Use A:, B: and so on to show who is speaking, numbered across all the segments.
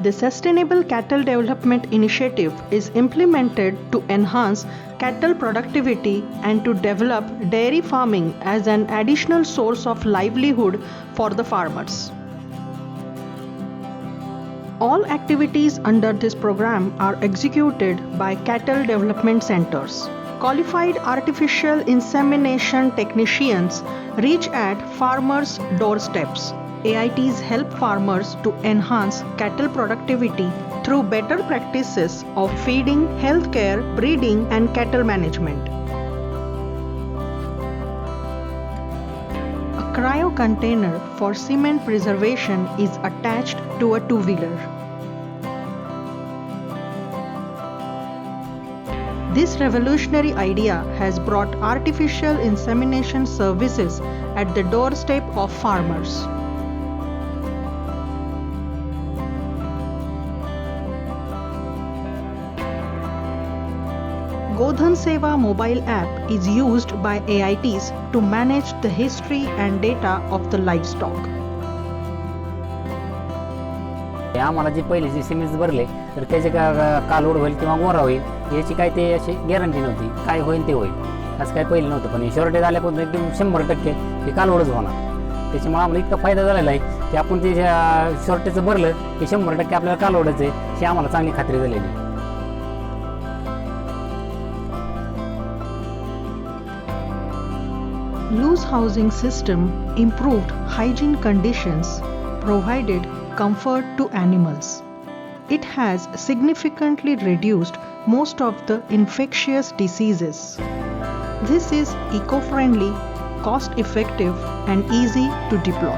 A: The Sustainable Cattle Development Initiative is implemented to enhance cattle productivity and to develop dairy farming as an additional source of livelihood for the farmers. All activities under this program are executed by cattle development centers. Qualified artificial insemination technicians reach at farmers' doorsteps. AITs help farmers to enhance cattle productivity through better practices of feeding, healthcare, breeding, and cattle management. A cryo container for semen preservation is attached to a two-wheeler. This revolutionary idea has brought artificial insemination services at the doorstep of farmers. Godhan Seva mobile app is used by AITs to manage the history and data of the livestock.
B: आम्हाला जे पहिले जे cement भरले तर त्याचे कालोड होईल किंवा गोरा होईल याची काय ते अशी गॅरंटी नव्हती. काय होईल ते होईल असं काय पहिले नव्हतं. पण शॉर्टेज आल्यापासून एकदम 100% हे कालोडच होणार. त्याच्यामुळे आम्हाला इतका फायदा झालेला आहे की आपण ते शॉर्टेजचं भरलं की 100% आपल्याला कालोडच आहे हे आम्हाला चांगली खात्री झालेली आहे.
A: Loose housing system improved hygiene conditions, provided comfort to animals. It has significantly reduced most of the infectious diseases. This is eco-friendly, cost-effective, and easy to deploy.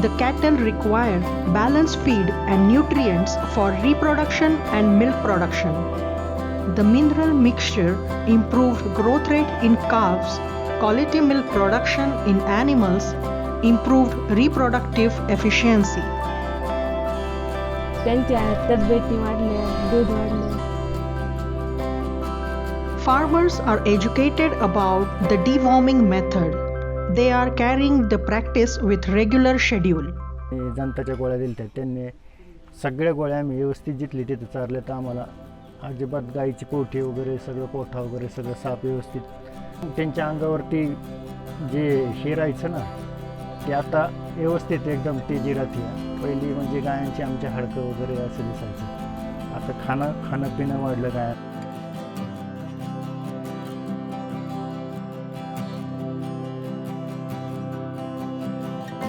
A: The cattle require balanced feed and nutrients for reproduction and milk production. The mineral mixture improved growth rate in calves, quality milk production in animals, improved reproductive efficiency.
C: त्यांच्या तब्येती वाढल्या, दूध वाढलं.
A: Farmers are educated about the deworming method. They are carrying the practice with regular schedule.
D: जनताच्या गोळ्या दिल्या त्यांनी सगळ्या गोळ्या आम्ही व्यवस्थित जिथली तिथे चारल्या तर आम्हाला अजिबात गाईची पोठी वगैरे सगळं पोठा वगैरे सगळं साफ व्यवस्थित त्यांच्या अंगावरती जे हे राहायचं ना ते आता व्यवस्थित एकदम तेजी राहते. पहिली म्हणजे गायांची आमचे हाडकं वगैरे असं दिसायचं. आता खाणं पिणं वाढलं गाय.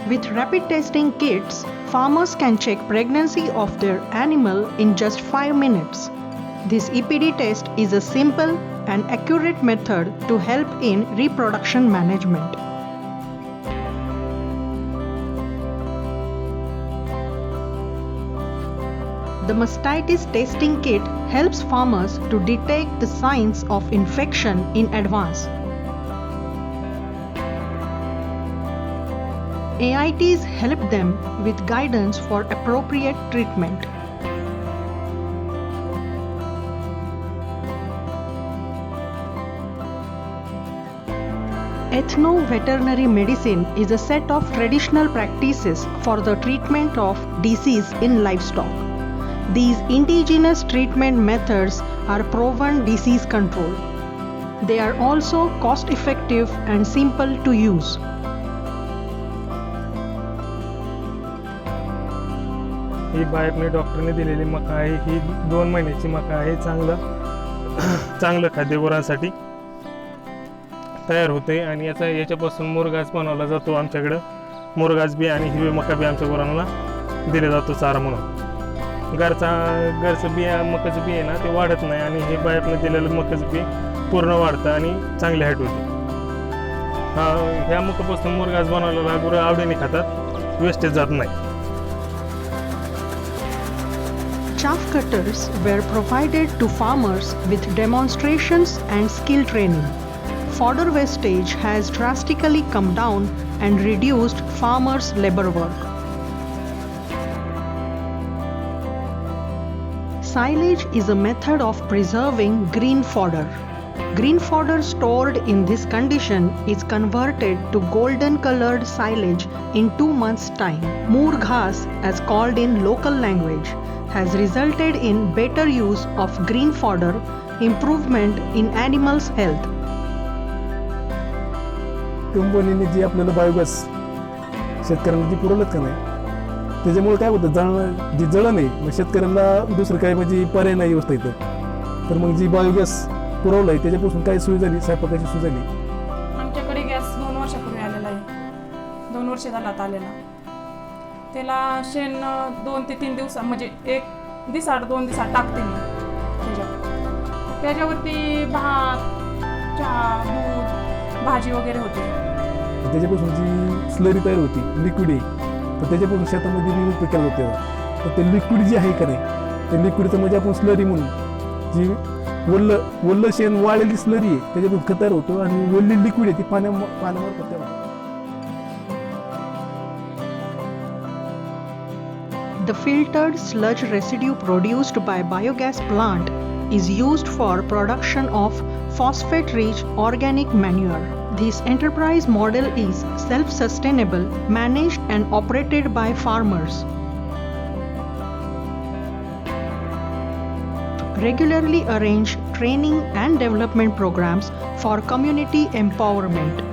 A: With rapid testing kits, farmers can check pregnancy of their animal in just 5 minutes. This EPD test is a simple and accurate method to help in reproduction management. The mastitis testing kit helps farmers to detect the signs of infection in advance. AITs help them with guidance for appropriate treatment. Ethno-veterinary medicine is a set of traditional practices for the treatment of disease in livestock. These indigenous treatment methods are proven disease control. They are also cost-effective and simple to use.
E: ही बाहेरने डॉक्टरने दिलेली मका आहे. ही 2 महिन्याची मका आहे. चांगलं खाद्य गुरांसाठी तयार होते आणि याच्यापासून मुरघास बनवला जातो. आमच्याकडं मुरघास बी आणि हिरवे मका बी आमच्या गुरांना दिले जातो चारा म्हणून. घरचं बिया मकाचं बी आहे ना ते वाढत नाही आणि हे बाहेरनं दिलेलं मकाचं बी पूर्ण वाढतं आणि चांगली हाईट होते. ह्या मकापासून मुरघास बनवलेला गुरं आवडीने खातात, वेस्टेज जात नाही.
A: Chaff cutters were provided to farmers with demonstrations and skill training. Fodder wastage has drastically come down and reduced farmers' labor work. Silage is a method of preserving green fodder. Green fodder stored in this condition is converted to golden colored silage in 2 months' time. Moor ghas, as called in local language, has resulted in better use of green fodder, improvement in animals' health.
F: कंपनीने जी आपल्याला biogas शेतकऱ्यांना जी पुरवलं का नाही, त्याच्यामुळे काय होतं, जळण जी जळण आहे, मग शेतकऱ्यांना दुसरं काय म्हणजे पर्याय नाही व्यवस्था इथं. तर मग जी बायोगॅस पुरवलं आहे त्याच्यापासून काय सोय झाली, स्वयंपाकाची सोय झाली.
G: आमच्याकडे गॅस 2 वर्षापूर्वी आलेला आहे, 2 वर्ष झाला आता आलेला. त्याला शेण 2 ते 3 दिवसात म्हणजे 1 दिवसाआड 2 दिवसात टाकते मी त्याच्यावरती भात, चहा, दूध, भाजी वगैरे होते.
F: त्याच्यापासून जी स्लरी तयार होती, लिक्विड आहे, तर त्याच्यापासून शेतामध्ये मी उपयोग केला होता. तर ते लिक्विड जे आहे का नाही, ते लिक्विडचं म्हणजे आपण स्लरी म्हणून जी वल्ल शेण वाळलेली स्लरी आहे त्याच्यापासून खत तयार होतो, आणि वल्ली लिक्विड आहे ती पाण्यामार्फत तयार होते.
A: The filtered sludge residue produced by biogas plant is used for production of phosphate-rich organic manure. This enterprise model is self-sustainable, managed and operated by farmers. Regularly arrange training and development programs for community empowerment.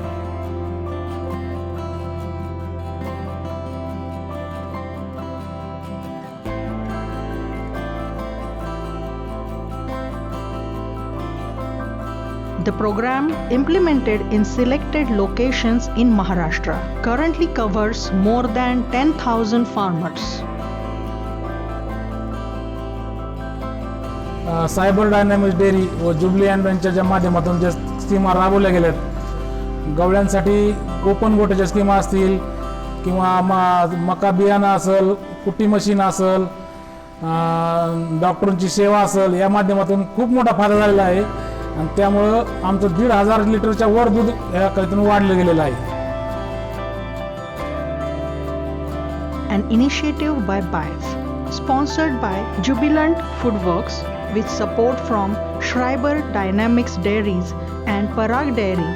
A: The program, implemented in selected locations in Maharashtra, currently covers more than 10,000 farmers.
H: Cyber dynamics dairy व jubilee and वेंचरच्या माध्यमातून ज्या schema राबवल्या गेल्यात, गवळ्यांसाठी open गोट्याच्या schema असतील किंवा मका बियाणं असेल, कुट्टी मशीन असेल, डॉक्टरांची सेवा असेल, या माध्यमातून खूप मोठा फायदा झालेला आहे. आणि त्यामुळं आमचं 1,500 लिटरच्या वर दूध या काहीतून वाढलं गेलेलं आहे.
A: An initiative by BIF, sponsored by Jubilant Foodworks, with support from Schreiber Dynamics Dairies and Parag Dairy,